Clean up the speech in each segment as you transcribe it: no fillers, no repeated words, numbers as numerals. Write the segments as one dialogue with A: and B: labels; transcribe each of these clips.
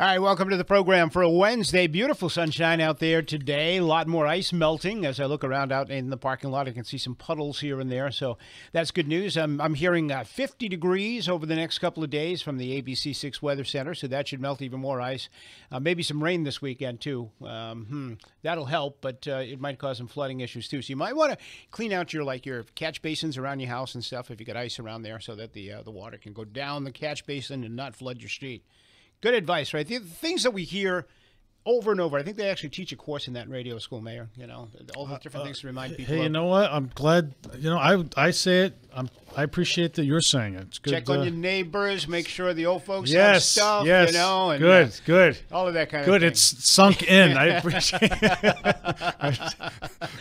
A: All right, welcome to the program for a Wednesday. Beautiful sunshine out there today. A lot more ice melting. As I look around out in the parking lot, I can see some puddles here and there, so that's good news. I'm hearing 50 degrees over the next couple of days from the ABC6 Weather Center, so that should melt even more ice. Maybe some rain this weekend, too. That'll help, but it might cause some flooding issues, too. So you might want to clean out your catch basins around your house and stuff if you got ice around there so that the water can go down the catch basin and not flood your street. Good advice, right? The things that we hear over and over. I think they actually teach a course in that in radio school, Mayor. You know, all the different things to remind people.
B: Hey, you know what? I'm glad. You know, I say it. I appreciate that you're saying it. It's good.
A: Check on your neighbors. Make sure the old folks have stuff.
B: Yes.
A: You know, and,
B: good.
A: All of that kind of
B: good.
A: thing.
B: It's sunk in. I appreciate it.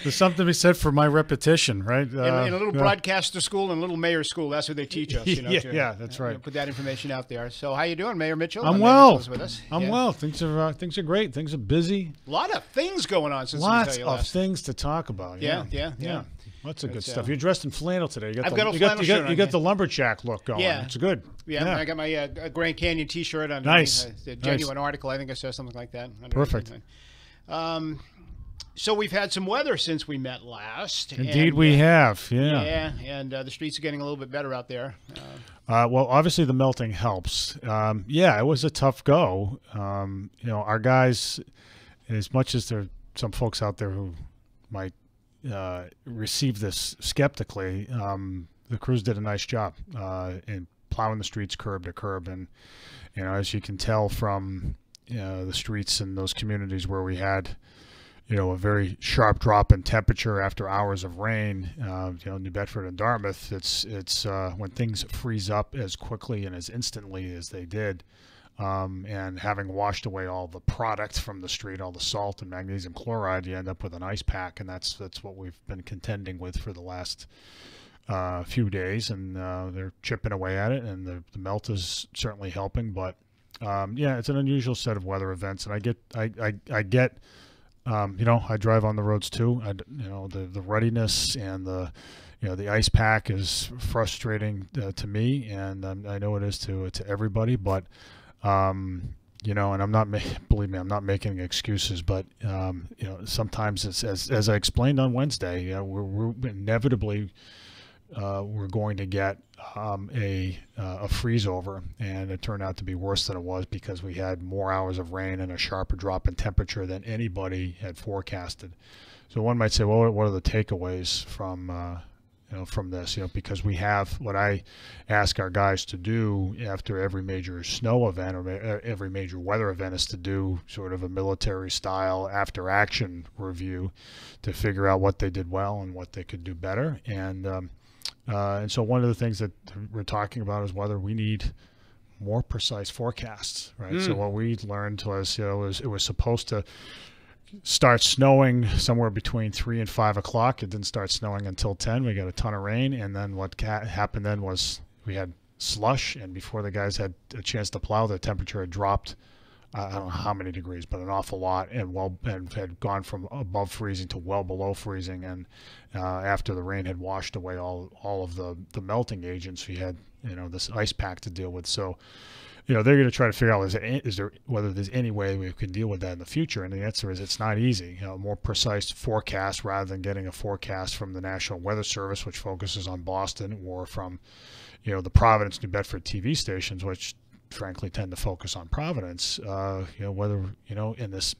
B: There's something to be said for my repetition, right?
A: In a little broadcaster school and a little mayor school, that's what they teach us. You know,
B: yeah, that's right.
A: Put that information out there. So, how you doing, Mayor Mitchell?
B: I'm well.
A: Mayor with us.
B: I'm well. Things are great. Things are busy.
A: A lot of things going on since
B: Lots
A: we tell you
B: of
A: last.
B: things to talk about.
A: Yeah.
B: Lots of good stuff. You're dressed in flannel today.
A: I've got a flannel shirt on.
B: You got the lumberjack look going.
A: Yeah.
B: It's good.
A: Yeah. I got my Grand Canyon T-shirt on.
B: Nice.
A: The genuine article. I think I saw something like that.
B: Perfect.
A: So we've had some weather since we met last.
B: Indeed, we have. Yeah.
A: Yeah, and the streets are getting a little bit better out there.
B: Well, obviously the melting helps. Yeah, it was a tough go. You know, our guys, as much as there are some folks out there who might receive this skeptically, the crews did a nice job in plowing the streets curb to curb. And, you know, as you can tell from the streets in those communities where we had, you know, a very sharp drop in temperature after hours of rain, you know, New Bedford and Dartmouth, it's when things freeze up as quickly and as instantly as they did, and having washed away all the product from the street, all the salt and magnesium chloride, you end up with an ice pack, and that's what we've been contending with for the last few days, and they're chipping away at it, and the melt is certainly helping, but yeah, it's an unusual set of weather events, and I get you know, I drive on the roads too. You know, the ruddiness and the ice pack is frustrating to me, and I know it is to everybody. But you know, and believe me, I'm not making excuses. But you know, sometimes it's as I explained on Wednesday. You know, we're inevitably we're going to get a freeze over, and it turned out to be worse than it was because we had more hours of rain and a sharper drop in temperature than anybody had forecasted. So one might say, well, what are the takeaways from you know, from this? You know, because we have what I ask our guys to do after every major snow event or every major weather event is to do sort of a military style after action review to figure out what they did well and what they could do better. And so one of the things that we're talking about is whether we need more precise forecasts, right? So what we learned was, you know, it was supposed to start snowing somewhere between 3 and 5 o'clock. It didn't start snowing until 10. We got a ton of rain, and then what happened then was we had slush, and before the guys had a chance to plow, the temperature had dropped. I don't know how many degrees, but an awful lot, and had gone from above freezing to well below freezing. And after the rain had washed away all of the melting agents, we had, you know, this ice pack to deal with. So, you know, they're going to try to figure out whether there's any way we can deal with that in the future. And the answer is it's not easy. You know, more precise forecast rather than getting a forecast from the National Weather Service, which focuses on Boston, or from, you know, the Providence, New Bedford TV stations, which frankly tend to focus on Providence. You know, whether, you know, in this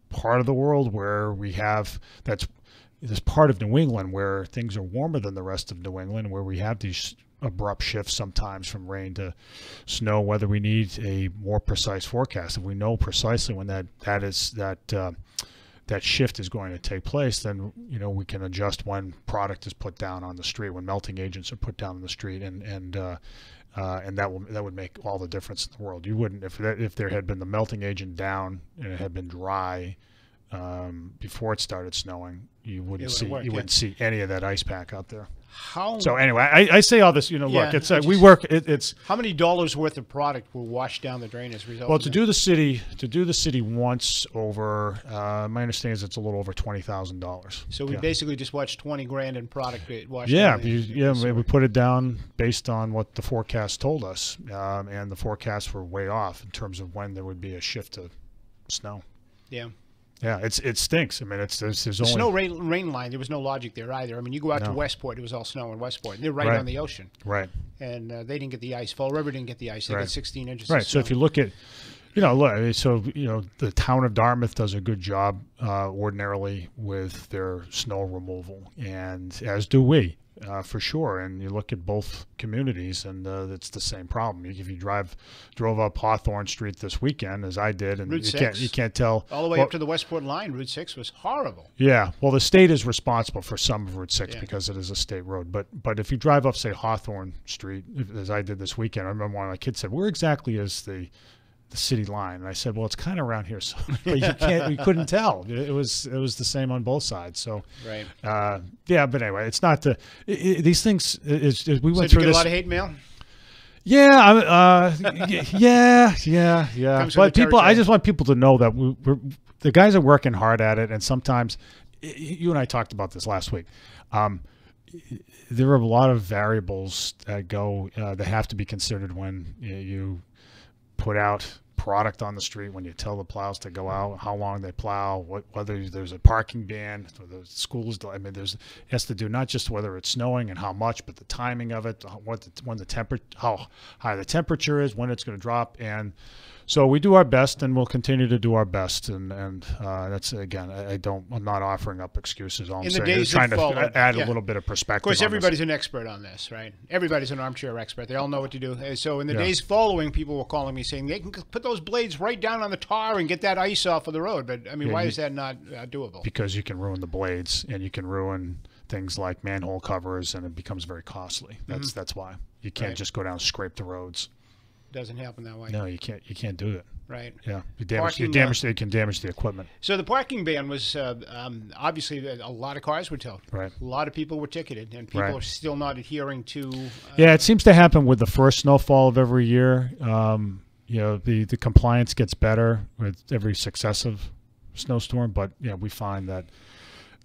B: part of the world where we have this part of New England where things are warmer than the rest of New England, where we have these abrupt shifts sometimes from rain to snow, whether we need a more precise forecast. If we know precisely when that shift is going to take place, then, you know, we can adjust when product is put down on the street, when melting agents are put down on the street, and that would make all the difference in the world. You wouldn't, if there had been the melting agent down and it had been dry before it started snowing, you wouldn't
A: work,
B: wouldn't see any of that ice pack out there.
A: How?
B: So anyway, I say all this. Look, it's we work. It's
A: how many dollars worth of product will wash down the drain as a result?
B: Well,
A: of
B: to do the city once over, my understanding is it's a little over $20,000.
A: So we basically just watched 20 grand in product washed.
B: Yeah, we put it down based on what the forecast told us, and the forecasts were way off in terms of when there would be a shift to snow.
A: Yeah.
B: Yeah, it stinks. I mean, there's only
A: snow rain line. There was no logic there either. I mean, you go out to Westport, it was all snow in Westport. And they're right on the ocean.
B: Right.
A: And they didn't get the ice. Fall River didn't get the ice. They got 16 inches.
B: Right.
A: Of
B: So
A: snow.
B: if you look at, the town of Dartmouth does a good job ordinarily with their snow removal, and as do we. For sure, and you look at both communities, and it's the same problem. If you drove up Hawthorne Street this weekend, as I did, and you can't tell
A: all the way up to the Westport line. Route 6 was horrible.
B: Yeah, well, the state is responsible for some of Route 6 because it is a state road. But if you drive up, say, Hawthorne Street, as I did this weekend, I remember one of my kids said, "Where exactly is the city line?" And I said, "Well, it's kind of around here." So, but you couldn't tell. It was the same on both sides. So,
A: right.
B: But anyway, it's not these things. We went
A: through
B: this.
A: Did you get a lot of hate mail?
B: Yeah, yeah. But I just want people to know that the guys are working hard at it, and sometimes you and I talked about this last week. There are a lot of variables that have to be considered when you put out product on the street, when you tell the plows to go out, how long they plow, whether there's a parking ban, whether schools. I mean, it has to do not just whether it's snowing and how much, but the timing of it, how high the temperature is, when it's going to drop, and so we do our best, and we'll continue to do our best, and that's again, I'm not offering up excuses. All I'm saying is trying to add a little bit of perspective.
A: Of course, everybody's an expert on this, right? Everybody's an armchair expert. They all know what to do. So in the days following, people were calling me saying they can put those blades right down on the tar and get that ice off of the road. But I mean, why is that not doable? Because
B: you can ruin the blades, and you can ruin things like manhole covers, and it becomes very costly. That's why you can't just go down and scrape the roads.
A: Doesn't happen that way.
B: No, you can't. You can't do it.
A: Right.
B: Yeah. You can damage the equipment.
A: So the parking ban was obviously a lot of cars were towed.
B: Right.
A: A lot of people were ticketed, and people are still not adhering to.
B: Yeah, it seems to happen with the first snowfall of every year. The compliance gets better with every successive snowstorm, but we find that.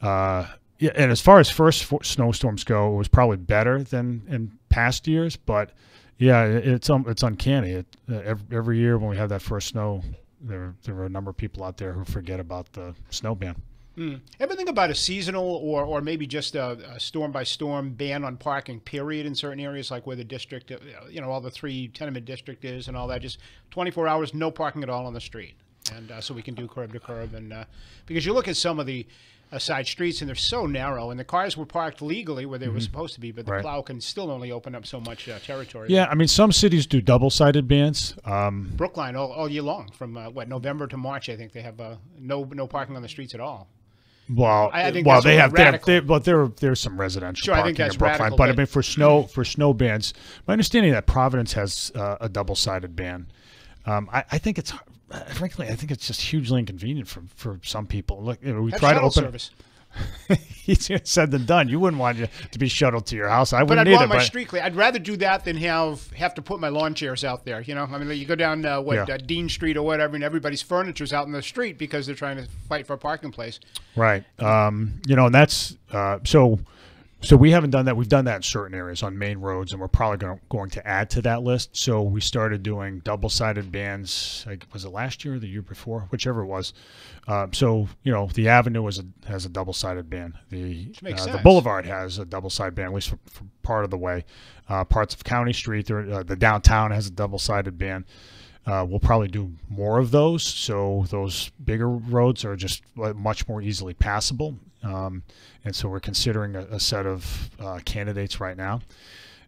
B: And as far as first snowstorms go, it was probably better than in past years, but. Yeah, it's uncanny. Every year when we have that first snow, there are a number of people out there who forget about the snow ban.
A: Ever think about a seasonal or maybe just a storm-by-storm ban on parking, period, in certain areas, like where the district, all the 3 tenement district is and all that, just 24 hours, no parking at all on the street. And so we can do curb to curb. And because you look at some of the side streets, and they're so narrow, and the cars were parked legally where they were supposed to be, but the plow can still only open up so much territory.
B: Yeah, I mean, some cities do double-sided bans.
A: Brookline all year long, from November to March, I think they have no parking on the there's
B: some residential
A: parking
B: I think that's
A: in Brookline,
B: radical, but I mean for snow bans, my understanding is that Providence has a double-sided ban. I think it's. Frankly, I think it's just hugely inconvenient for some people. Look, we try to open
A: service.
B: Easier said than done. You wouldn't want you to be shuttled to your house. I wouldn't
A: But I'd
B: either.
A: want my street clean. I'd rather do that than have to put my lawn chairs out there. I mean, you go down Dean Street or whatever, and everybody's furniture's out in the street because they're trying to fight for a parking place.
B: Right. And that's So we haven't done that. We've done that in certain areas on main roads, and we're probably going to add to that list. So we started doing double-sided bans. Was it last year or the year before? Whichever it was. The Avenue has a double-sided ban. The Boulevard has a double-sided ban, at least for part of the way. Parts of County Street, the downtown has a double-sided ban. We'll probably do more of those, so those bigger roads are just much more easily passable. And so we're considering a set of candidates right now.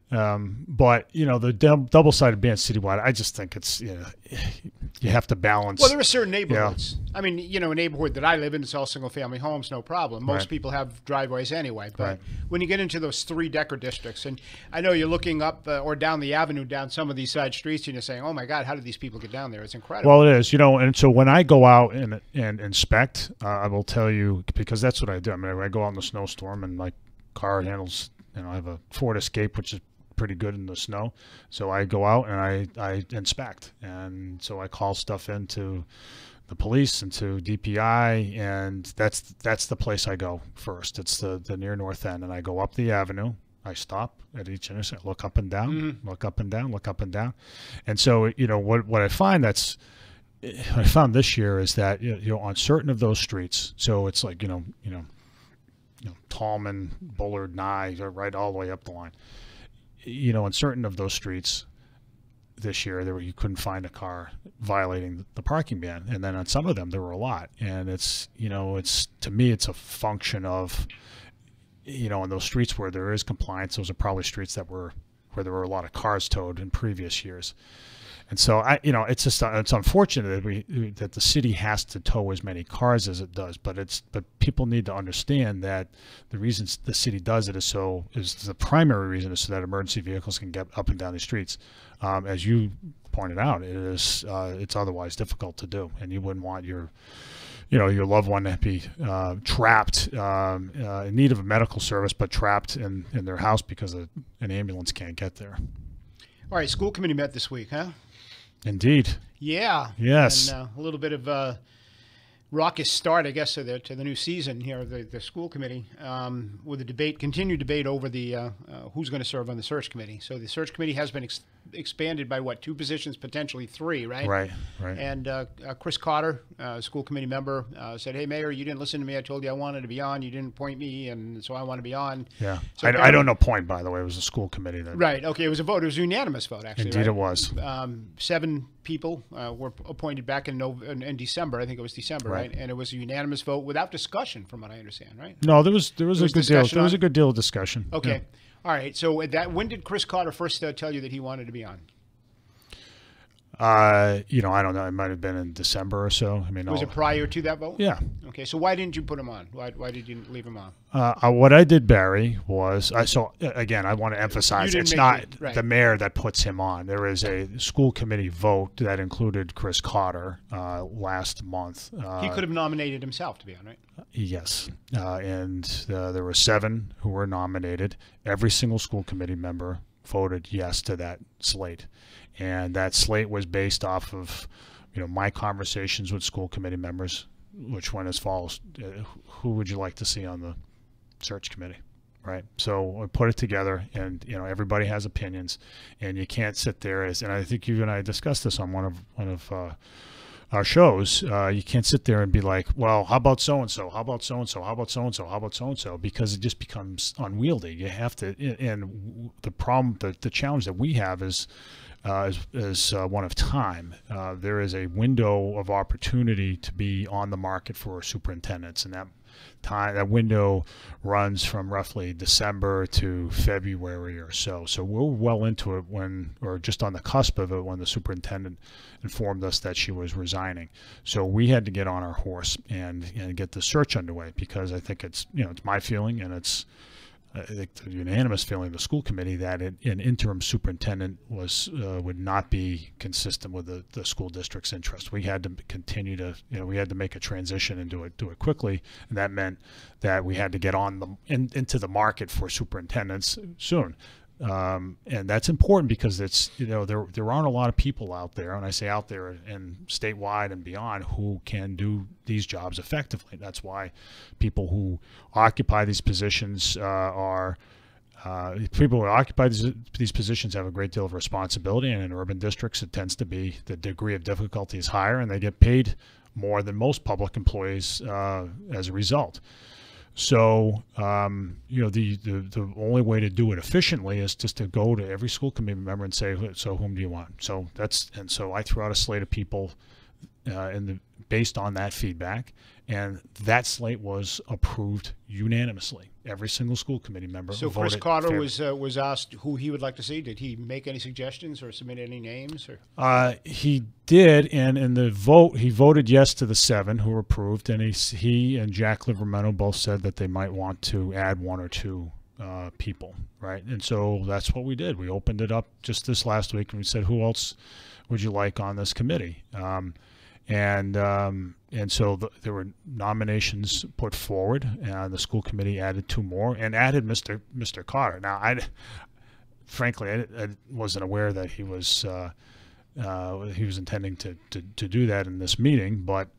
B: But the double-sided ban citywide, I just think it's you have to balance.
A: Well, there are certain neighborhoods. I mean, you know, a neighborhood that I live in, it's all single-family homes, no problem. Most
B: Right.
A: people have driveways anyway. But
B: Right.
A: when you get into those three-decker districts, and I know you're looking up or down the avenue, down some of these side streets, and you're saying, oh, my God, how did these people get down there? It's incredible.
B: Well, it is, you know, and so when I go out and inspect, I will tell you, because that's what I do. I mean, I go out in the snowstorm and my car handles, you know, I have a Ford Escape, which is pretty good in the snow. So I go out and I inspect. And so I call stuff into the police and to DPI, and that's the place I go first. It's the near north end, and I go up the avenue. I stop at each intersection, look up and down, look up and down, look up and down. And so, you know, what I find what I found this year is that, you know, on certain of those streets, so it's like, you know, Tallman, Bullard, Nye, right all the way up the line. You know, on certain of those streets this year, you couldn't find a car violating the parking ban, and then on some of them there were a lot. And it's, you know, to me it's a function of, you know, on those streets where there is compliance, those are probably streets where there were a lot of cars towed in previous years. And so you know, it's unfortunate that the city has to tow as many cars as it does, but people need to understand that the reason the city does it is the primary reason is so that emergency vehicles can get up and down the streets. As you pointed out, it's otherwise difficult to do, and you wouldn't want your loved one to be trapped in need of a medical service, but trapped in their house because an ambulance can't get there.
A: All right, school committee met this week, huh?
B: Indeed.
A: Yeah.
B: Yes.
A: And a little bit of a raucous start, I guess, to the new season here, the school committee, with a continued debate over the who's going to serve on the search committee. So the search committee has been expanded by, 2 positions, potentially 3, right?
B: Right.
A: And Chris Cotter, school committee member, said, hey, Mayor, you didn't listen to me. I told you I wanted to be on. You didn't appoint me, and so I want to be on.
B: Yeah.
A: So
B: I don't know point, by the way. It was a school committee.
A: Right. Okay. It was a vote. It was a unanimous vote, actually.
B: Indeed,
A: right?
B: it was.
A: 7 people were appointed back in December. I think it was December, right? And it was a unanimous vote without discussion, from what I understand, right?
B: No, there was a good deal. There was a good deal of discussion.
A: Okay.
B: Yeah.
A: All right. So when did Chris Cotter first tell you that he wanted to be on?
B: You know, I don't know. It might have been in December or so. I mean,
A: was it prior to that vote?
B: Yeah.
A: Okay. So why didn't you put him on? Why did you leave him on?
B: What I did, Barry, was again, I want to emphasize it's not the mayor that puts him on. There is a school committee vote that included Chris Cotter last month.
A: He could have nominated himself to be on, right?
B: Yes, and there were 7 who were nominated. Every single school committee member voted yes to that slate, and that slate was based off of, you know, my conversations with school committee members, which went as follows: who would you like to see on the search committee? Right. So I put it together, and, you know, everybody has opinions, and you can't sit there and I think you and I discussed this on one of our shows. You can't sit there and be like, well, how about so and so? How about so and so? How about so and so? How about so and so? Because it just becomes unwieldy. You have to, and the problem, the challenge that we have is one of time. There is a window of opportunity to be on the market for superintendents, and that window runs from roughly December to February or so. So we're well into it or just on the cusp of it, when the superintendent informed us that she was resigning. So we had to get on our horse and get the search underway, because I think it's my feeling, and it's I think the unanimous feeling of the school committee, that an interim superintendent would not be consistent with the school district's interest. We had to continue to, we had to make a transition and do it quickly, and that meant that we had to get into the market for superintendents soon. And that's important, because it's, there aren't a lot of people out there, and I say out there and statewide and beyond, who can do these jobs effectively. That's why people who occupy these positions people who occupy these positions have a great deal of responsibility, and in urban districts it tends to be the degree of difficulty is higher, and they get paid more than most public employees as a result. So, the only way to do it efficiently is just to go to every school committee member and say, so whom do you want? So so I threw out a slate of people in the based on that feedback, and that slate was approved unanimously. Every single school committee member
A: So
B: voted.
A: Chris Carter
B: favorably.
A: was asked who he would like to see. Did he make any suggestions or submit any names? Or?
B: He did, and in the vote, he voted yes to the 7 who were approved, and he and Jack Livermeno both said that they might want to add 1 or 2 people, right? And so that's what we did. We opened it up just this last week, and we said, who else would you like on this committee? And so there were nominations put forward, and the school committee added 2 more and added Mr. Carter. Now, frankly, I wasn't aware that he was intending to do that in this meeting, but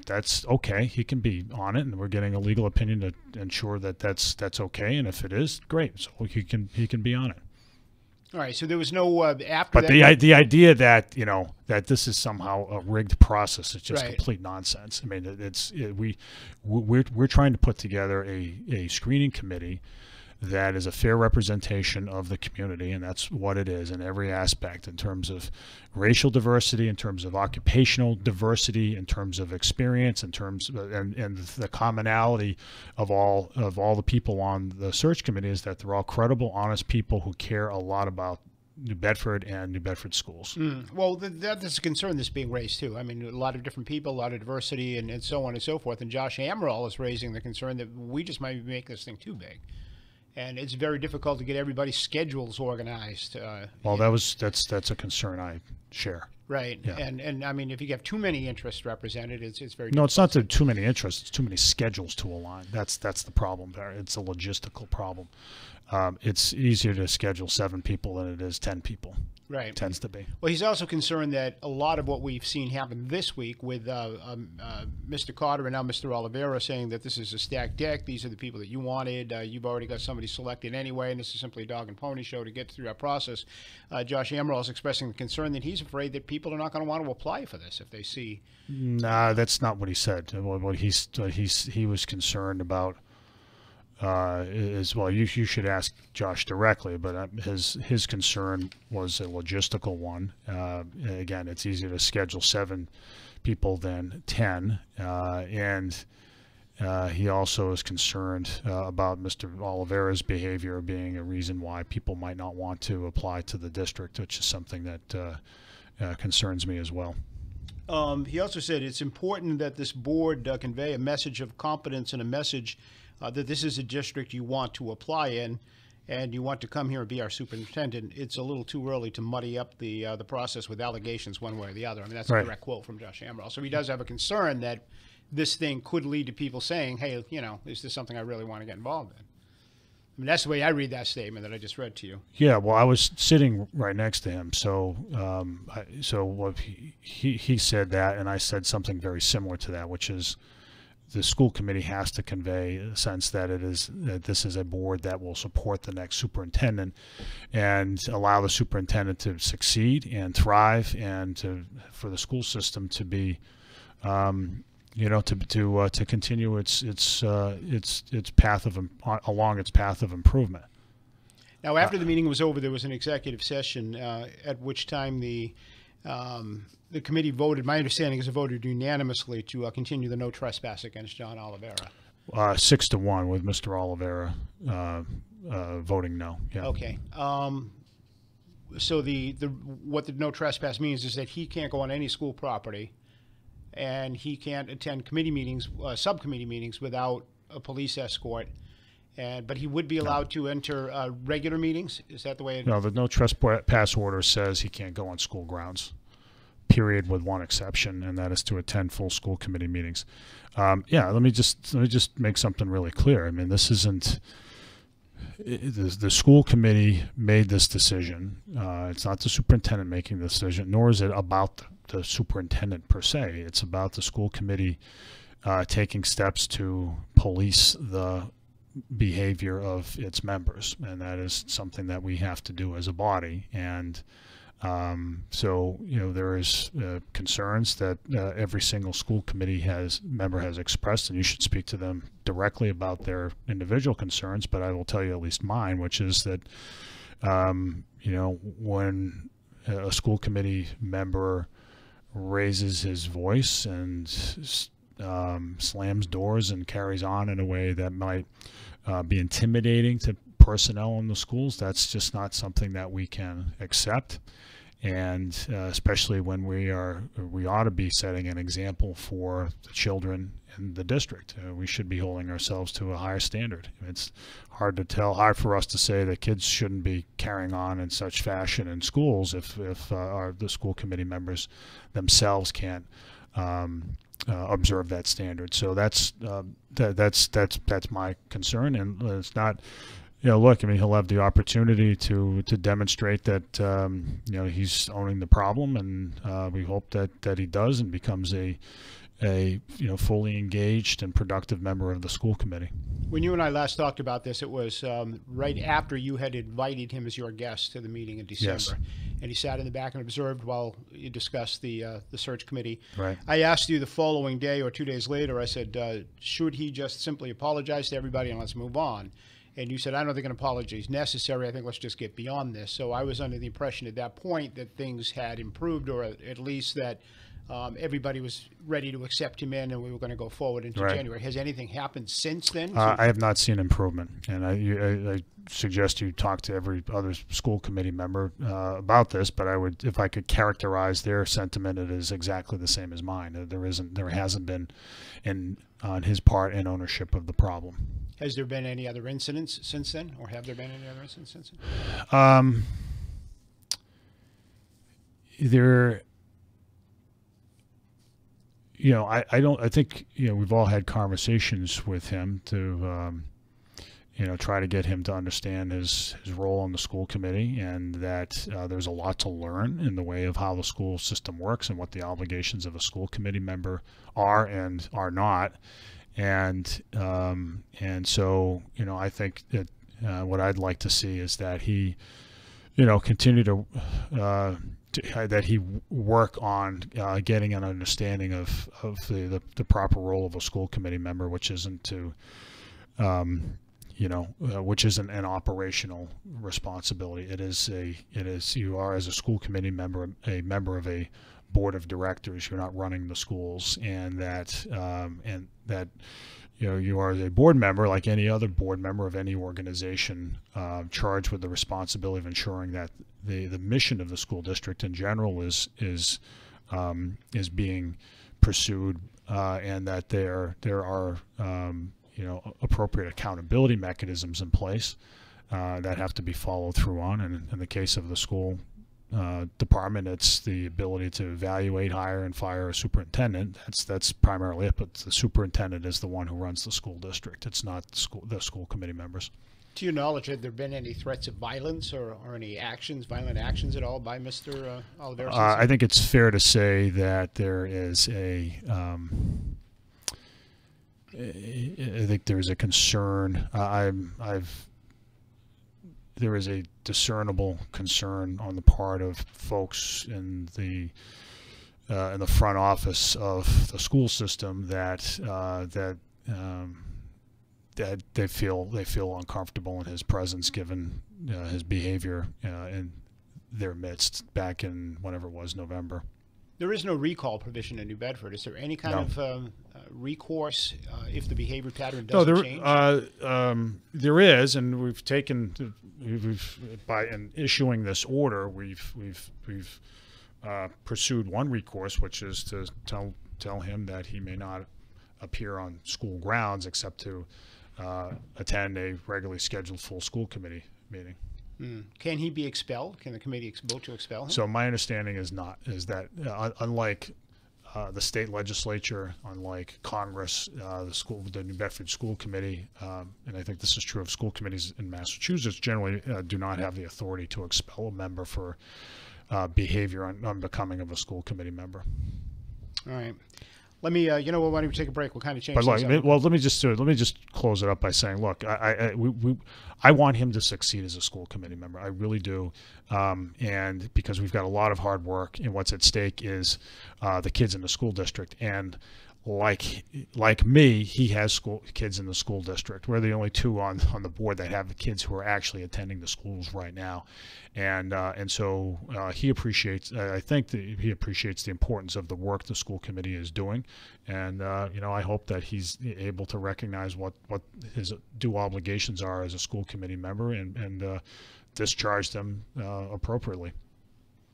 B: that's okay. He can be on it, and we're getting a legal opinion to ensure that that's okay. And if it is, great. So he can be on it.
A: All right. So there was no after.
B: But
A: that,
B: the idea that that this is somehow a rigged process is just
A: right.
B: complete nonsense. I mean, we're trying to put together a screening committee that is a fair representation of the community, and that's what it is in every aspect, in terms of racial diversity, in terms of occupational diversity, in terms of experience, in terms of, and the commonality of all the people on the search committee is that they're all credible, honest people who care a lot about New Bedford and New Bedford schools.
A: Well, that's a concern that's being raised too. I mean, a lot of different people, a lot of diversity, and so on and so forth. And Josh Amaral is raising the concern that we just might make this thing too big. And it's very difficult to get everybody's schedules organized.
B: Well, that's a concern I share.
A: Right.
B: Yeah.
A: And I mean, if you have too many interests represented, it's very
B: No, it's not too many interests. It's too many schedules to align. That's the problem there. It's a logistical problem. It's easier to schedule 7 people than it is 10 people.
A: Right.
B: It tends to be.
A: Well, he's also concerned that a lot of what we've seen happen this week with Mr. Carter and now Mr. Oliveira saying that this is a stacked deck. These are the people that you wanted. You've already got somebody selected anyway, and this is simply a dog and pony show to get through that process. Josh Amaral is expressing the concern that he's afraid that people are not going to want to apply for this if they see.
B: Nah, that's not what he said. What he was concerned about is, well, you should ask Josh directly, but his concern was a logistical one. Again, it's easier to schedule 7 people than 10, and he also is concerned about Mr. Oliveira's behavior being a reason why people might not want to apply to the district, which is something that concerns me as well.
A: He also said it's important that this board convey a message of competence and a message that this is a district you want to apply in, and you want to come here and be our superintendent. It's a little too early to muddy up the process with allegations one way or the other. I mean, that's a direct quote from Josh Amaral. So he does have a concern that this thing could lead to people saying, hey, is this something I really want to get involved in? I mean, that's the way I read that statement that I just read to you.
B: Yeah, well, I was sitting right next to him, so what he said that, and I said something very similar to that, which is, the school committee has to convey a sense that this is a board that will support the next superintendent and allow the superintendent to succeed and thrive, and for the school system to be, to continue its path along its path of improvement.
A: Now, after the meeting was over, there was an executive session at which time the committee voted, my understanding is it voted unanimously to continue the no trespass against John Oliveira.
B: 6-1 with Mr. Oliveira voting no. Yeah.
A: Okay. So what the no trespass means is that he can't go on any school property, and he can't attend committee meetings, subcommittee meetings, without a police escort. But he would be allowed to enter regular meetings. Is that the way?
B: No, the no trespass order says he can't go on school grounds. Period, with one exception, and that is to attend full school committee meetings. Yeah, let me just make something really clear. I mean, this isn't. The school committee made this decision. It's not the superintendent making the decision, nor is it about the superintendent per se. It's about the school committee taking steps to police the behavior of its members, and that is something that we have to do as a body. And so there is concerns that every single school committee member has expressed, and you should speak to them directly about their individual concerns. But I will tell you at least mine, which is that when a school committee member raises his voice and slams doors and carries on in a way that might be intimidating to personnel in the schools, that's just not something that we can accept. And especially when we ought to be setting an example for the children in the district. We should be holding ourselves to a higher standard. It's hard for us to say that kids shouldn't be carrying on in such fashion in schools if the school committee members themselves can't observe that standard. So that's my concern, and it's not. Look, I mean, he'll have the opportunity to demonstrate that he's owning the problem, and we hope that he does and becomes a fully engaged and productive member of the school committee.
A: When you and I last talked about this, it was right after you had invited him as your guest to the meeting in December.
B: Yes.
A: And he sat in the back and observed while you discussed the search committee.
B: Right.
A: I asked you the following day or 2 days later, I said, should he just simply apologize to everybody and let's move on? And you said, I don't think an apology is necessary. I think let's just get beyond this. So I was under the impression at that point that things had improved, or at least that everybody was ready to accept him in and we were going to go forward into January. Has anything happened since then?
B: I have not seen improvement. And I suggest you talk to every other school committee member about this, but I would, if I could characterize their sentiment, it is exactly the same as mine. There hasn't been, on his part, an ownership of the problem.
A: Has there been any other incidents since then, or have there been any other incidents since then? I think we've all had conversations with him to, try to get him to understand his role on the school committee, and that there's a lot to learn in the way of how the school system works and what the obligations of a school committee member are and are not. And so, I think that what I'd like to see is that he, continue to that he work on getting an understanding of the proper role of a school committee member, which isn't to, which isn't an operational responsibility. It is you are, as a school committee member, a member of a board of directors. You're not running the schools, and that you are a board member like any other board member of any organization, charged with the responsibility of ensuring that the mission of the school district in general is being pursued, and that there are appropriate accountability mechanisms in place that have to be followed through on. And in the case of the school department, it's the ability to evaluate, hire, and fire a superintendent. That's primarily it, but the superintendent is the one who runs the school district. It's not the school committee members. To your knowledge, have there been any threats of violence or any violent actions at all by Mr. Oliveira?
B: I think it's fair to say that there is I think there's a concern. There is a discernible concern on the part of folks in the front office of the school system that they feel uncomfortable in his presence, given his behavior in their midst back in whenever it was, November.
A: There is no recall provision in New Bedford. Is there any kind of recourse if the behavior pattern doesn't change?
B: There is, and we've taken by issuing this order, we've pursued one recourse, which is to tell him that he may not appear on school grounds except to attend a regularly scheduled full school committee meeting.
A: Can he be expelled? Can the committee vote to expel him?
B: So my understanding is that unlike the state legislature, unlike Congress, the New Bedford School Committee, and I think this is true of school committees in Massachusetts, generally do not have the authority to expel a member for behavior unbecoming of a school committee member.
A: All right. Let me, why don't we take a break? We'll kind of change
B: But
A: things up.
B: well, let me just close it up by saying, look, I want him to succeed as a school committee member. I really do, and because we've got a lot of hard work, and what's at stake is the kids in the school district. And like me, he has kids in the school district. We're the only two on the board that have kids who are actually attending the schools right now, and so he appreciates. I think that he appreciates the importance of the work the school committee is doing, and I hope that he's able to recognize what his due obligations are as a school committee member and discharge them appropriately.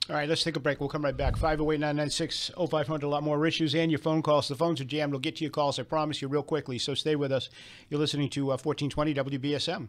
A: All right, let's take a break. We'll come right back. 508-996-0500. A lot more issues and your phone calls. The phones are jammed. We'll get to your calls, I promise you, real quickly. So stay with us. You're listening to 1420 WBSM.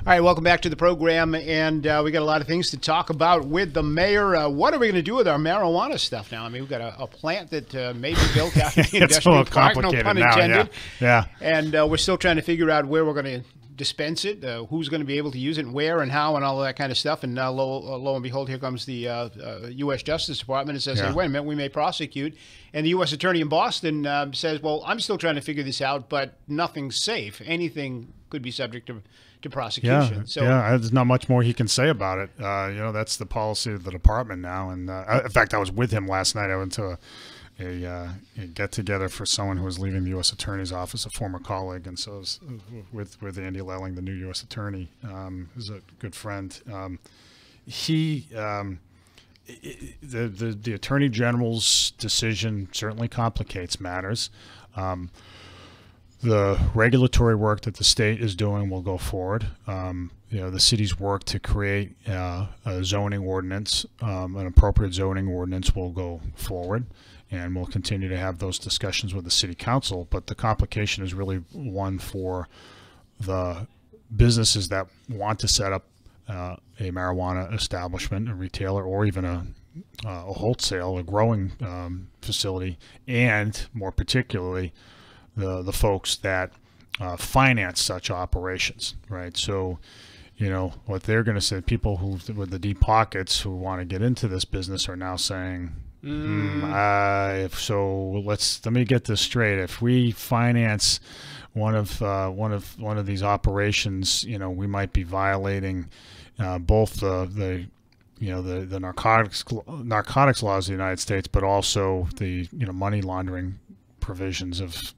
A: All right, welcome back to the program, and we got a lot of things to talk about with the mayor. What are we going to do with our marijuana stuff now? I mean, we've got a plant that may be built out in the industrial park, no pun intended.
B: Yeah.
A: And we're still trying to figure out where we're going to dispense it, who's going to be able to use it, and where and how, and all of that kind of stuff. And lo and behold, here comes the U.S. Justice Department and says, hey, wait a minute, we may prosecute. And the U.S. Attorney in Boston says, well, I'm still trying to figure this out, but nothing's safe. Anything could be subject to prosecution.
B: Yeah,
A: so,
B: there's not much more he can say about it. That's the policy of the department now. And in fact, I was with him last night. I went to a get-together for someone who was leaving the U.S. Attorney's office, a former colleague, and so I was with Andy Lelling, the new U.S. Attorney, who's a good friend. The Attorney General's decision certainly complicates matters. The regulatory work that the state is doing will go forward. The city's work to create a zoning ordinance, an appropriate zoning ordinance, will go forward, and we'll continue to have those discussions with the city council. But the complication is really one for the businesses that want to set up a marijuana establishment, a retailer, or even a wholesale, a growing facility, and more particularly the folks that finance such operations, right? So, what they're going to say, people who with the deep pockets who want to get into this business are now saying, let me get this straight. If we finance one of these operations, we might be violating both the narcotics laws of the United States, but also the money laundering provisions of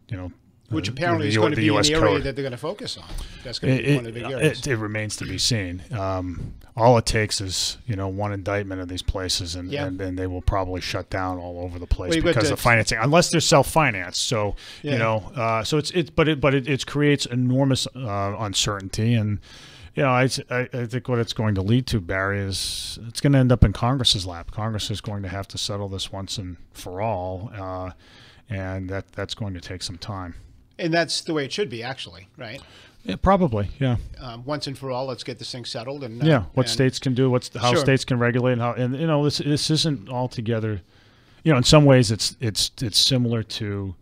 A: which apparently is going to be an area that they're going to focus on. That's going to be one of the big areas.
B: It remains to be seen. All it takes is one indictment of these places, and they will probably shut down all over the place because of financing, unless they're self-financed. So it creates enormous uncertainty, and I think what it's going to lead to, Barry, is it's going to end up in Congress's lap. Congress is going to have to settle this once and for all. And that's going to take some time.
A: And that's the way it should be, actually, right?
B: Yeah, probably, yeah.
A: Once and for all, let's get this thing settled. And
B: states can do, how states can regulate, and how. And this isn't altogether. in some ways it's similar to.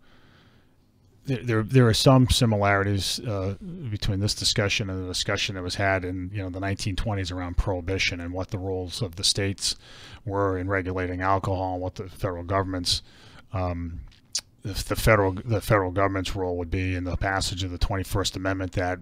B: There are some similarities between this discussion and the discussion that was had in the 1920s around prohibition and what the roles of the states were in regulating alcohol and what the federal government's the federal government's role would be in the passage of the 21st Amendment that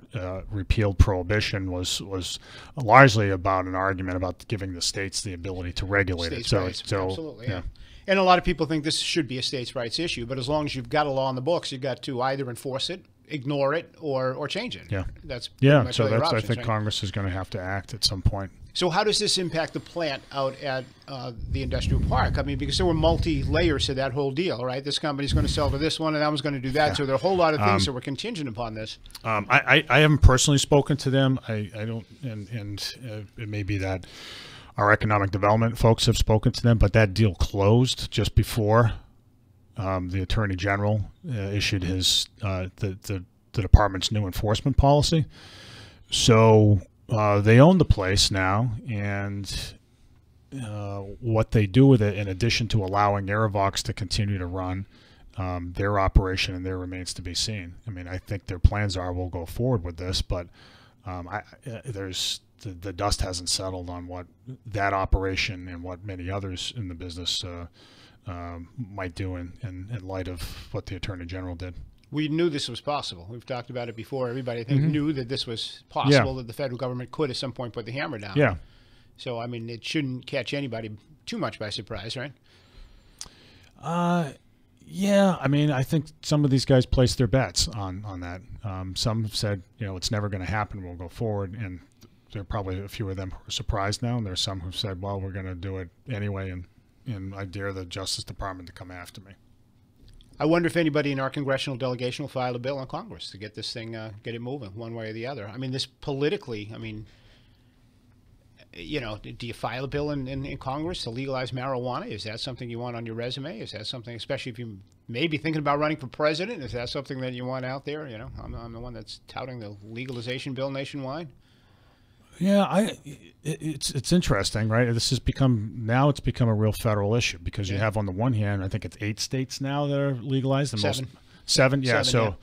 B: repealed prohibition was largely about an argument about giving the states the ability to regulate it. So
A: absolutely, yeah. And a lot of people think this should be a states' rights issue, but as long as you've got a law in the books, you've got to either enforce it, ignore it, or change it.
B: Yeah,
A: that's
B: so that's options, I think right? Congress is going to have to act at some point.
A: So how does this impact the plant out at the industrial park? I mean, because there were multi-layers to that whole deal, right? This company's going to sell to this one, and that one's going to do that. Yeah. So there are a whole lot of things that were contingent upon this.
B: I haven't personally spoken to them. I don't, and it may be that our economic development folks have spoken to them, but that deal closed just before the Attorney General issued his the department's new enforcement policy. So they own the place now, and what they do with it, in addition to allowing Aerovox to continue to run their operation, and there remains to be seen. I mean, I think their plans are we'll go forward with this, but the dust hasn't settled on what that operation and what many others in the business might do in light of what the Attorney General did.
A: We knew this was possible. We've talked about it before. Everybody, I think, knew that this was possible, that the federal government could at some point put the hammer down.
B: Yeah.
A: So, I mean, it shouldn't catch anybody too much by surprise, right?
B: Yeah, I mean, I think some of these guys placed their bets on that. Some have said, it's never going to happen. We'll go forward, and there are probably a few of them who are surprised now, and there's some who've said, well, we're going to do it anyway, and I dare the Justice Department to come after me.
A: I wonder if anybody in our congressional delegation will file a bill in Congress to get this thing, get it moving one way or the other. I mean, this politically, I mean, do you file a bill in Congress to legalize marijuana? Is that something you want on your resume? Is that something, especially if you may be thinking about running for president, is that something that you want out there? I'm the one that's touting the legalization bill nationwide.
B: Yeah, it's interesting, right? It's become a real federal issue because you have, on the one hand, I think it's 8 states now that are legalized. Seven, yeah. So,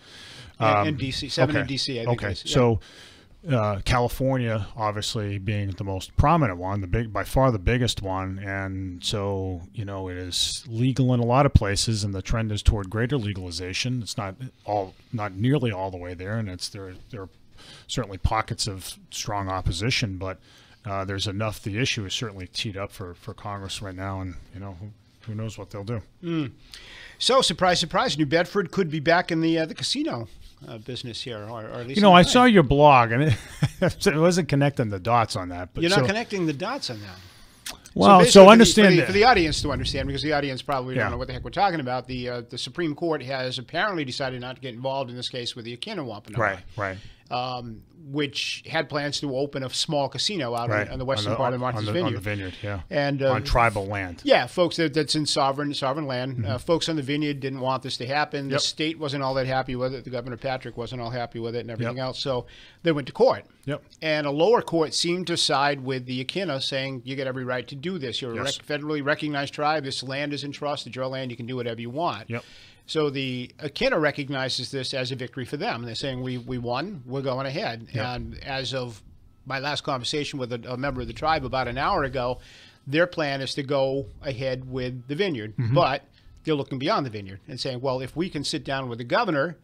A: in DC, 7 in DC, I think.
B: Okay, so California, obviously being the most prominent one, by far the biggest one, and so it is legal in a lot of places, and the trend is toward greater legalization. It's not nearly all the way there, and there are certainly pockets of strong opposition, but there's enough. The issue is certainly teed up for Congress right now, and who knows what they'll do.
A: So, surprise, surprise, New Bedford could be back in the casino business here, or at least.
B: I saw your blog, and it wasn't connecting the dots on that. But
A: you're not connecting the dots on that.
B: Well, so understand
A: for the audience to understand, because the audience probably don't know what the heck we're talking about. The Supreme Court has apparently decided not to get involved in this case with the Akin and Wampanoag.
B: Right.
A: Which had plans to open a small casino out on the western part of Martha's Vineyard.
B: On the vineyard, yeah.
A: And
B: on tribal land.
A: Yeah, folks, that's in sovereign land. Folks on the vineyard didn't want this to happen. The state wasn't all that happy with it. The Governor Patrick wasn't all happy with it and everything else. So they went to court. And a lower court seemed to side with the Akinna, saying, you get every right to do this. You're a federally recognized tribe. This land is in trust. It's your land. You can do whatever you want. So the Akinna recognizes this as a victory for them. They're saying, we won, we're going ahead. And as of my last conversation with a member of the tribe about an hour ago, their plan is to go ahead with the vineyard. But they're looking beyond the vineyard and saying, well, if we can sit down with the governor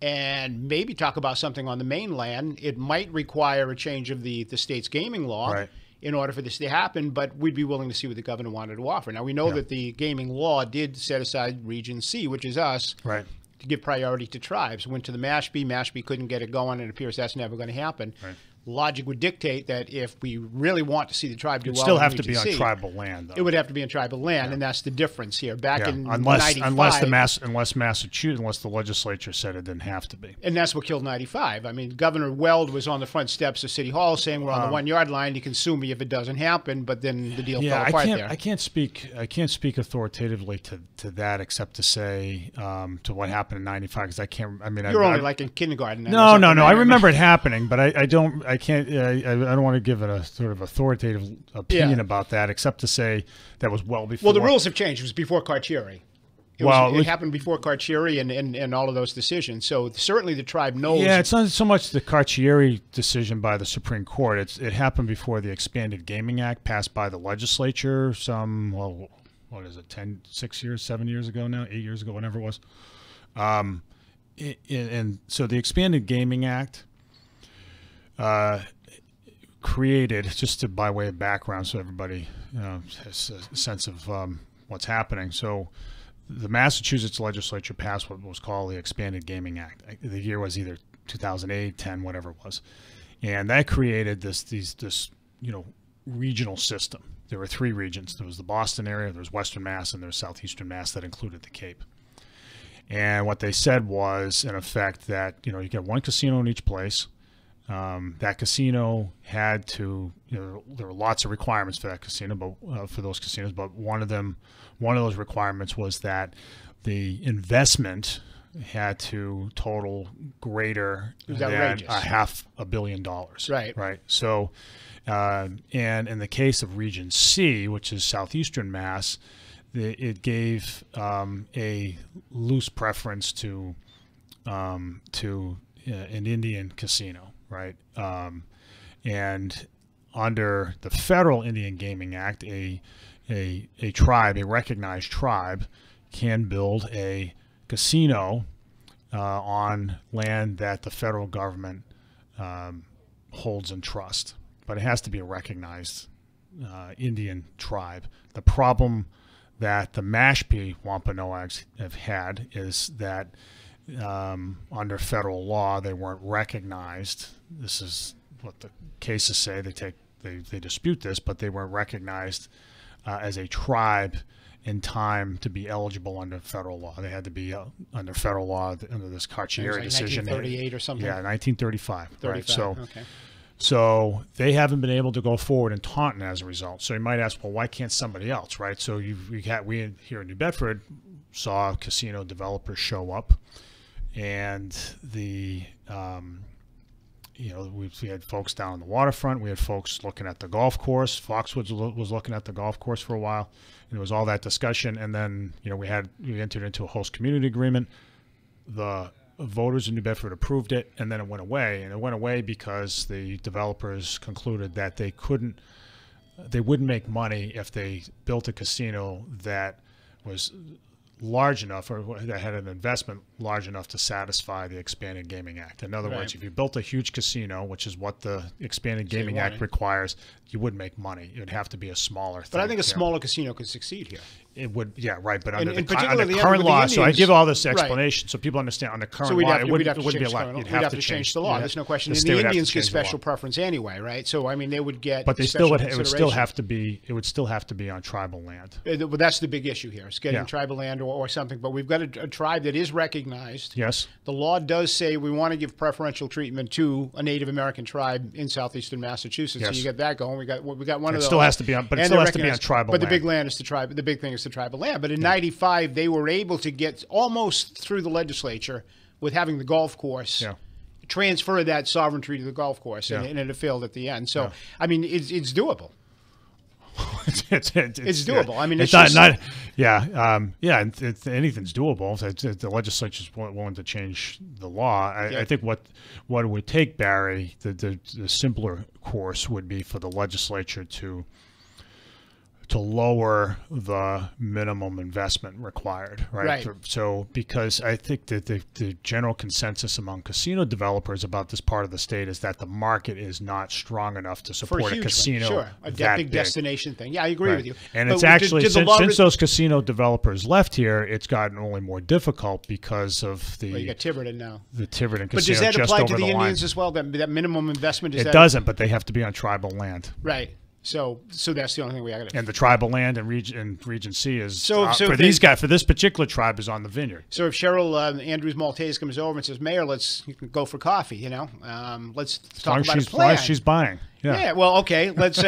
A: and maybe talk about something on the mainland, it might require a change of the state's gaming law. In order for this to happen, but we'd be willing to see what the governor wanted to offer. Now, we know that the gaming law did set aside Region C, which is us, to give priority to tribes. Went to the Mashpee. Mashpee couldn't get it going, and it appears that's never going to happen. Logic would dictate that if we really want to see the tribe do well,
B: it'd still have to be on tribal land, though.
A: It would have to be on tribal land, and that's the difference here. Back in
B: unless
A: 95,
B: unless the legislature said it didn't have to be.
A: And that's what killed 95. I mean, Governor Weld was on the front steps of City Hall saying we're on the 1 yard line. You can sue me if it doesn't happen, but then the deal fell apart there.
B: I can't speak authoritatively to that, except to say to what happened in 95, because I can't. I mean,
A: you're only like in kindergarten.
B: No. I remember it happening, but I don't I can't. I don't want to give it a sort of authoritative opinion about that, except to say that was well before.
A: Well, the rules have changed. It was before Carcieri. It happened before Carcieri and all of those decisions. So certainly the tribe knows.
B: Yeah, it's not so much the Carcieri decision by the Supreme Court. It happened before the Expanded Gaming Act passed by the legislature what is it, 7 years ago now, 8 years ago, whatever it was. And so the Expanded Gaming Act created, just by way of background so everybody has a sense of what's happening. So the Massachusetts legislature passed what was called the Expanded Gaming Act. The year was either 2008, 10, whatever it was. And that created this regional system. There were 3 regions. There was the Boston area, there was Western Mass, and there was Southeastern Mass that included the Cape. And what they said was, in effect, that you get one casino in each place. That casino had to, there were lots of requirements for that casino, but for those casinos, but one of those requirements was that the investment had to total greater than $500 million.
A: Right.
B: Right. So, and in the case of Region C, which is Southeastern Mass, it gave a loose preference to an Indian casino. Right. And under the Federal Indian Gaming Act, a tribe, a recognized tribe, can build a casino on land that the federal government holds in trust. But it has to be a recognized Indian tribe. The problem that the Mashpee Wampanoags have had is that under federal law, they weren't recognized. This is what the cases say. They dispute this, but they weren't recognized as a tribe in time to be eligible under federal law. They had to be under federal law under this Carcieri decision.
A: 1938 or something.
B: Yeah, 1935.
A: 35.
B: Right. So,
A: okay.
B: So they haven't been able to go forward in Taunton as a result. So you might ask, well, why can't somebody else, right? So we here in New Bedford saw casino developers show up, and we had folks down on the waterfront. We had folks looking at the golf course. Foxwoods was looking at the golf course for a while, and there was all that discussion. And then we entered into a host community agreement. The voters in New Bedford approved it, and then it went away. And it went away because the developers concluded that they wouldn't make money if they built a casino that was large enough, or that had an investment large enough to satisfy the Expanded Gaming Act. In other words, if you built a huge casino, which is what the Expanded Gaming Act requires, you wouldn't make money. It would have to be a smaller thing.
A: But I think a smaller casino could succeed here.
B: It would, yeah, right. But under the
A: particularly
B: current law,
A: Indians,
B: so I give all this explanation so people understand. On the current law, it wouldn't be allowed.
A: You'd have to change the law. There's no question. And the Indians get special preference anyway, right? So I mean, they would get.
B: But they still would. It would still have to be. It would still have to be on tribal land.
A: Well, that's the big issue here. It's getting tribal land or something. But we've got a tribe that is recognized.
B: Yes.
A: The law does say we want to give preferential treatment to a Native American tribe in southeastern Massachusetts. Yes. So you get that going. We got one of those.
B: It still has to be on, but it still has to be on tribal land.
A: But the big land is the tribe. The big thing is the tribal land. But in '95, they were able to get almost through the legislature with having the golf course transfer that sovereignty to the golf course, and it failed at the end. So, I mean, it's doable. it's doable. I mean, it's not anything's doable. If the legislature's willing to change the law, I think what it would take, Barry, the simpler course would be for the legislature to lower the minimum investment required, right? So, because I think that the general consensus among casino developers about this part of the state is that the market is not strong enough to support a casino a big destination thing. Yeah, I agree with you.
B: And it's actually, since those casino developers left here, it's gotten only more difficult because of the...
A: Well, you got Tiverton now.
B: The Tiverton casino.
A: But does that apply to the Indians as well? That minimum investment?
B: It doesn't, but they have to be on tribal land.
A: Right. So that's the only thing we got.
B: And the tribal land in Region C is for these guys, for this particular tribe, is on the vineyard.
A: So if Cheryl Andrews Maltese comes over and says, "Mayor, let's go for coffee," let's talk about a plan. As long as
B: she's buying.
A: Yeah. Well, okay. Let's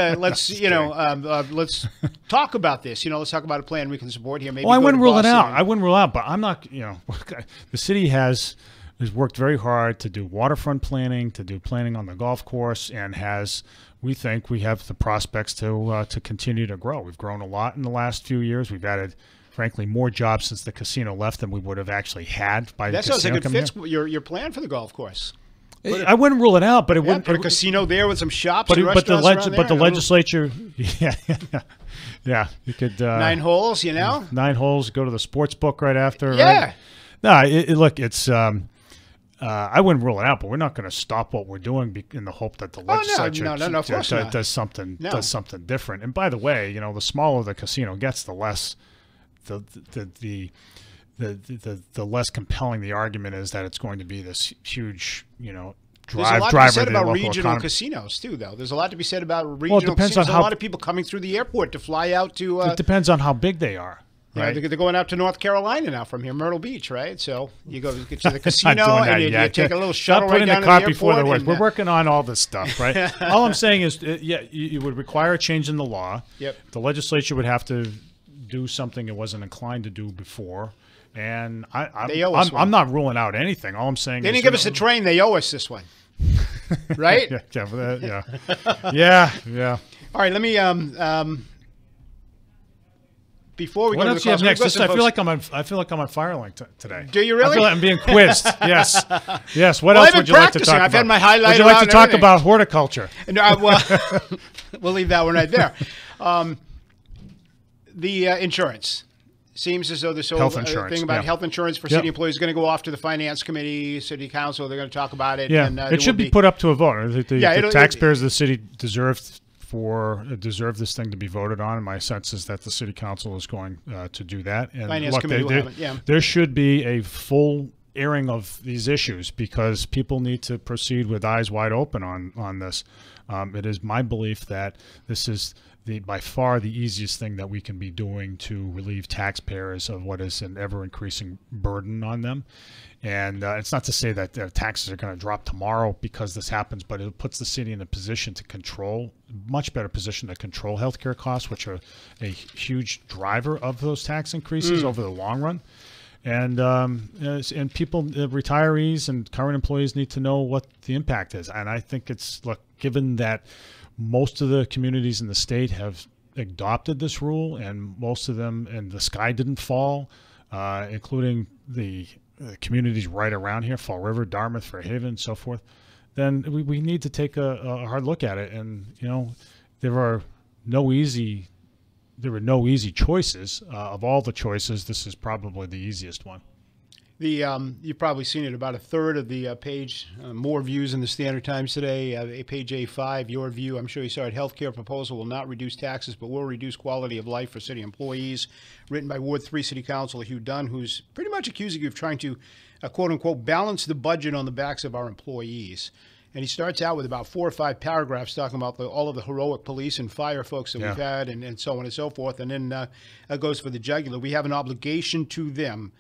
A: talk about this. Let's talk about a plan we can support here. Maybe.
B: Well, I wouldn't rule it out. I wouldn't rule out, but I'm not. The city has has worked very hard to do waterfront planning, to do planning on the golf course, and we think we have the prospects to continue to grow. We've grown a lot in the last few years. We've added, frankly, more jobs since the casino left than we would have actually had by the casino.
A: That sounds like it fits your plan for the golf course.
B: I wouldn't rule it out, but it wouldn't
A: put a casino there with some shops and restaurants around there.
B: But the legislature, you could
A: 9 holes,
B: 9 holes. Go to the sports book right after.
A: Yeah.
B: Right? No, look, it's. I wouldn't rule it out, but we're not going to stop what we're doing in the hope that the legislature does something different. And by the way, the smaller the casino gets, the less the less compelling the argument is that it's going to be this huge, driver.
A: There's a lot to be said about regional casinos too, though. There's a lot to be said about regional casinos. There's a lot of people coming through the airport to fly out to.
B: It depends on how big they are. Right.
A: They're going out to North Carolina now from here, Myrtle Beach, right? So you go get to the casino and you take a little shuttle right down to the airport.
B: We're working on all this stuff, right? All I'm saying is, you would require a change in the law.
A: Yep.
B: The legislature would have to do something it wasn't inclined to do before. And I'm not ruling out anything. All I'm saying
A: they didn't give us the train. They owe us this one, right?
B: Yeah.
A: All right, let me before we
B: what
A: go
B: else
A: to the
B: you have next? I feel like I'm on Firelink today.
A: Do you really?
B: I feel like I'm being quizzed. Yes. What else would you like to talk about?
A: I've had my highlighter.
B: Would you like to talk about horticulture?
A: No, well, we'll leave that one right there. The insurance. Seems as though this whole thing about health insurance for city employees is going to go off to the finance committee, city council. They're going to talk about it.
B: Yeah,
A: and,
B: it should be put up to a vote. The taxpayers of the city deserve this thing to be voted on. And my sense is that the city council is going to do that. And
A: finance committee will have it, yeah.
B: There should be a full airing of these issues because people need to proceed with eyes wide open on this. It is my belief that this is by far the easiest thing that we can be doing to relieve taxpayers of what is an ever-increasing burden on them. And it's not to say that taxes are going to drop tomorrow because this happens, but it puts the city in a position to much better position to control healthcare costs, which are a huge driver of those tax increases over the long run. And people, retirees and current employees need to know what the impact is. And I think given that most of the communities in the state have adopted this rule, and most of them, and the sky didn't fall, including the communities right around here, Fall River, Dartmouth, Fairhaven, and so forth, then we need to take a hard look at it. And, there were no easy choices. Of all the choices, this is probably the easiest one.
A: You've probably seen it about a third of the page, more views in the Standard Times today. Page A5, your view. I'm sure you saw it. Healthcare proposal will not reduce taxes, but will reduce quality of life for city employees. Written by Ward 3 City Councilor Hugh Dunn, who's pretty much accusing you of trying to, quote unquote, balance the budget on the backs of our employees. And he starts out with about 4 or 5 paragraphs talking about all of the heroic police and fire folks that we've had and so on and so forth. And then goes for the jugular. We have an obligation to them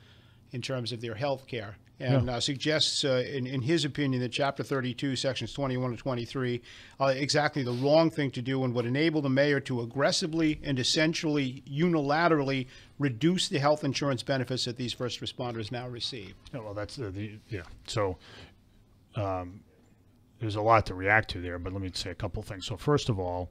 A: in terms of their health care, and suggests, in his opinion, that Chapter 32, Sections 21 and 23, are exactly the wrong thing to do and would enable the mayor to aggressively and essentially unilaterally reduce the health insurance benefits that these first responders now receive.
B: Yeah, well, that's So there's a lot to react to there, but let me say a couple things. So first of all,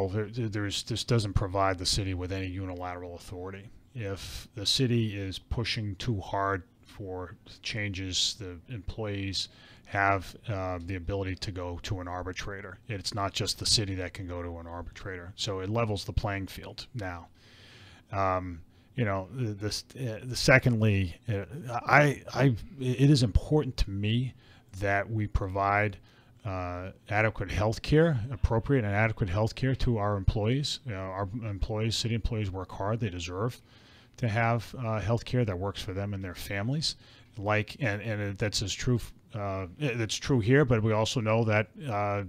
B: this doesn't provide the city with any unilateral authority. If the city is pushing too hard for changes, the employees have the ability to go to an arbitrator. It's not just the city that can go to an arbitrator. So it levels the playing field now. Secondly, it is important to me that we provide adequate health care, appropriate and adequate health care to our employees. Our employees, city employees, work hard. They deserve to have health care that works for them and their families. And that's as true. That's true here, but we also know that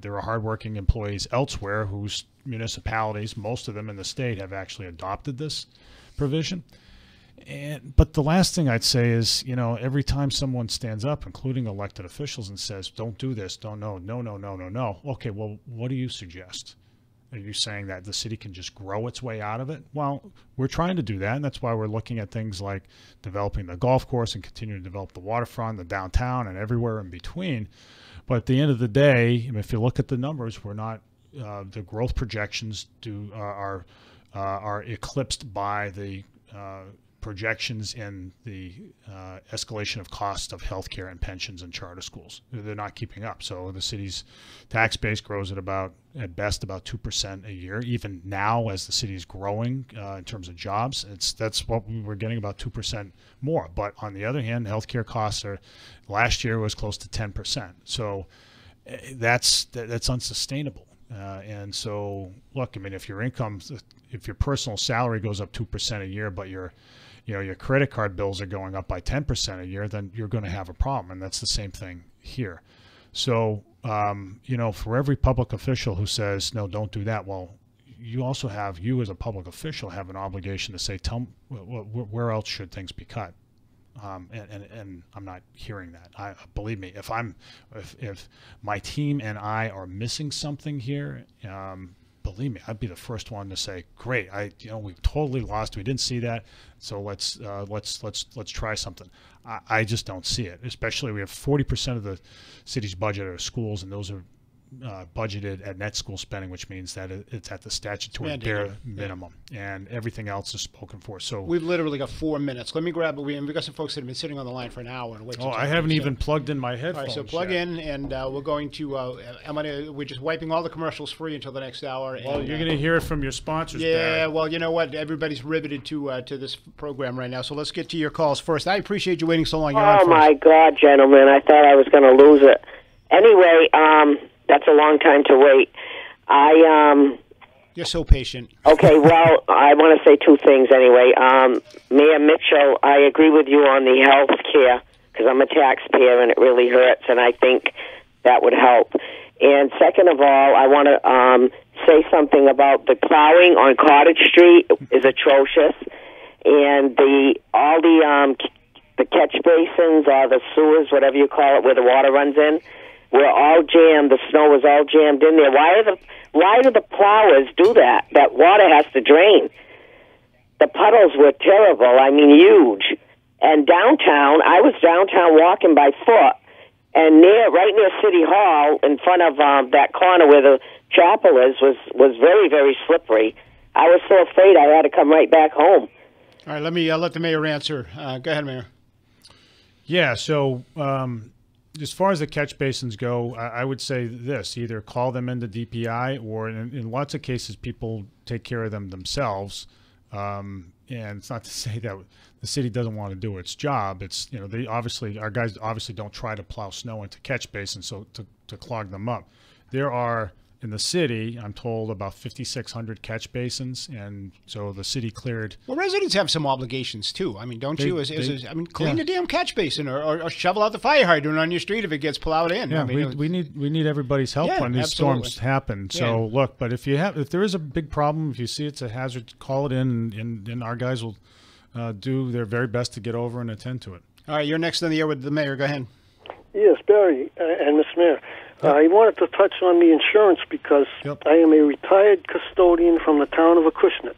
B: there are hardworking employees elsewhere whose municipalities, most of them in the state, have actually adopted this provision. But the last thing I'd say is, every time someone stands up, including elected officials, and says, "Don't do this," no. Okay, well, what do you suggest? Are you saying that the city can just grow its way out of it? Well, we're trying to do that, and that's why we're looking at things like developing the golf course and continuing to develop the waterfront, the downtown, and everywhere in between. But at the end of the day, if you look at the numbers, we're not the growth projections are eclipsed by the projections in the escalation of cost of healthcare and pensions and charter schools. They're not keeping up. So the city's tax base grows at best about 2% a year. Even now, as the city is growing in terms of jobs, that's what we're getting, about 2% more. But on the other hand, healthcare costs last year was close to 10%. So that's unsustainable. And so, look, I mean, if your personal salary goes up 2% a year, but your credit card bills are going up by 10% a year, then you're going to have a problem. And that's the same thing here. So, for every public official who says, no, don't do that, well, you as a public official have an obligation to say, tell me, where else should things be cut? And I'm not hearing that. Believe me, if my team and I are missing something here, believe me, I'd be the first one to say, great, we've totally lost. We didn't see that. So let's try something. I just don't see it. Especially we have 40% of the city's budget are schools, and those are budgeted at net school spending, which means that it's at the statutory bare minimum, and everything else is spoken for. So
A: we've literally got 4 minutes. Let me grab it. We've got some folks that have been sitting on the line for an hour and wait.
B: I haven't even plugged in my headphones.
A: All right, so plug in, and we're going to. We're just wiping all the commercials free until the next hour.
B: Well, you're going to hear it from your sponsors.
A: Yeah,
B: Barry.
A: well, you know what? Everybody's riveted to this program right now. So let's get to your calls first. I appreciate you waiting so long.
C: Oh my God, gentlemen! I thought I was going to lose it. Anyway, that's a long time to wait.
A: You're so patient.
C: Okay, well, I want to say two things anyway. Mayor Mitchell, I agree with you on the health care, because I'm a taxpayer and it really hurts, and I think that would help. And second of all, I want to say something about the plowing on Cottage Street is atrocious, and all the catch basins or the sewers, whatever you call it, where the water runs in, we're all jammed. The snow was all jammed in there. Why do the plowers do that? That water has to drain. The puddles were terrible. I mean, huge. And downtown, I was downtown walking by foot, and right near City Hall, in front of that corner where the chapel is, was very, very slippery. I was so afraid I had to come right back home.
A: All right, let me let the mayor answer. Go ahead, Mayor.
B: Yeah, so as far as the catch basins go, I would say this: either call them into DPI, or in lots of cases, people take care of them themselves. And it's not to say that the city doesn't want to do its job. It's, our guys obviously don't try to plow snow into catch basins so to clog them up. There are, in the city, I'm told, about 5,600 catch basins, and so the city cleared. Well,
A: residents have some obligations too. I mean, don't you? Clean the damn catch basin, or shovel out the fire hydrant on your street if it gets plowed in.
B: Yeah,
A: I mean,
B: we need everybody's help when these storms happen. So look, but if there is a big problem, if you see it's a hazard, call it in, and our guys will do their very best to get over and attend to it.
A: All right, you're next on the air with the mayor. Go ahead.
D: Yes, Barry and Ms. Mayor. I wanted to touch on the insurance because I am a retired custodian from the town of Acushnet,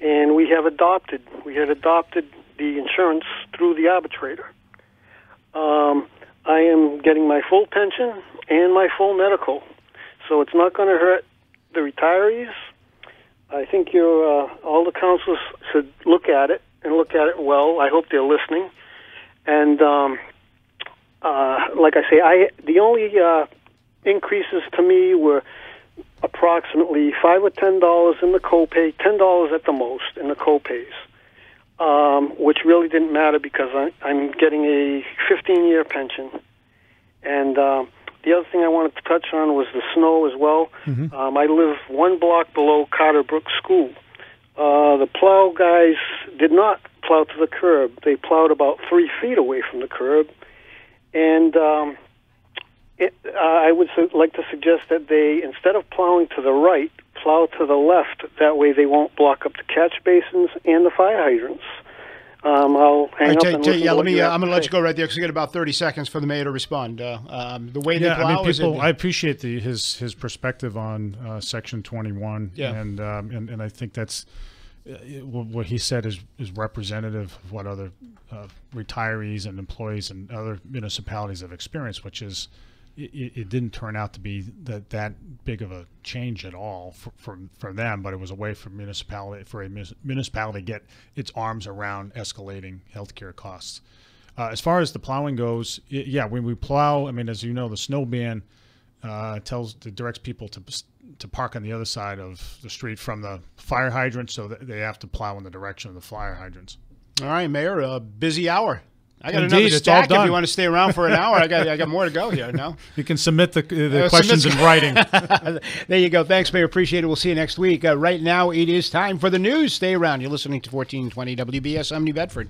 D: and we had adopted the insurance through the arbitrator. I am getting my full pension and my full medical, so it's not going to hurt the retirees. I think all the councils should look at it and look at it well. I hope they're listening. And like I say, the only increases to me were approximately $5 or $10 in the copay, $10 at the most in the copays, which really didn't matter because I'm getting a 15-year pension. And the other thing I wanted to touch on was the snow as well. Mm-hmm. I live one block below Carter Brook School. The plow guys did not plow to the curb. They plowed about 3 feet away from the curb. And I would like to suggest that they, instead of plowing to the right, plow to the left. That way they won't block up the catch basins and the fire hydrants. I'll hang up and listen to
A: let
D: what
A: me.
D: you have
A: I'm going
D: to
A: to let
D: say.
A: you go right there because we got about 30 seconds for the mayor to respond. The way they plow,
B: I mean,
A: is it,
B: I appreciate his perspective on Section 21,
A: Yeah.
B: and I think that's what he said is representative of what other retirees and employees and other municipalities have experienced, which is it didn't turn out to be that big of a change at all for them, but it was a way for a municipality to get its arms around escalating healthcare costs. As far as the plowing goes, when we plow, I mean, as you know, the snow ban directs people to park on the other side of the street from the fire hydrant, so that they have to plow in the direction of the fire hydrants.
A: All right, Mayor, a busy hour. I got
B: Indeed,
A: another
B: it's
A: stack
B: all
A: if
B: done.
A: you want to stay around for an hour. I got more to go here. No,
B: You can submit the questions in writing.
A: there you go. Thanks, Mayor. Appreciate it. We'll see you next week. Right now, it is time for the news. Stay around. You're listening to 1420 WBSM New Bedford.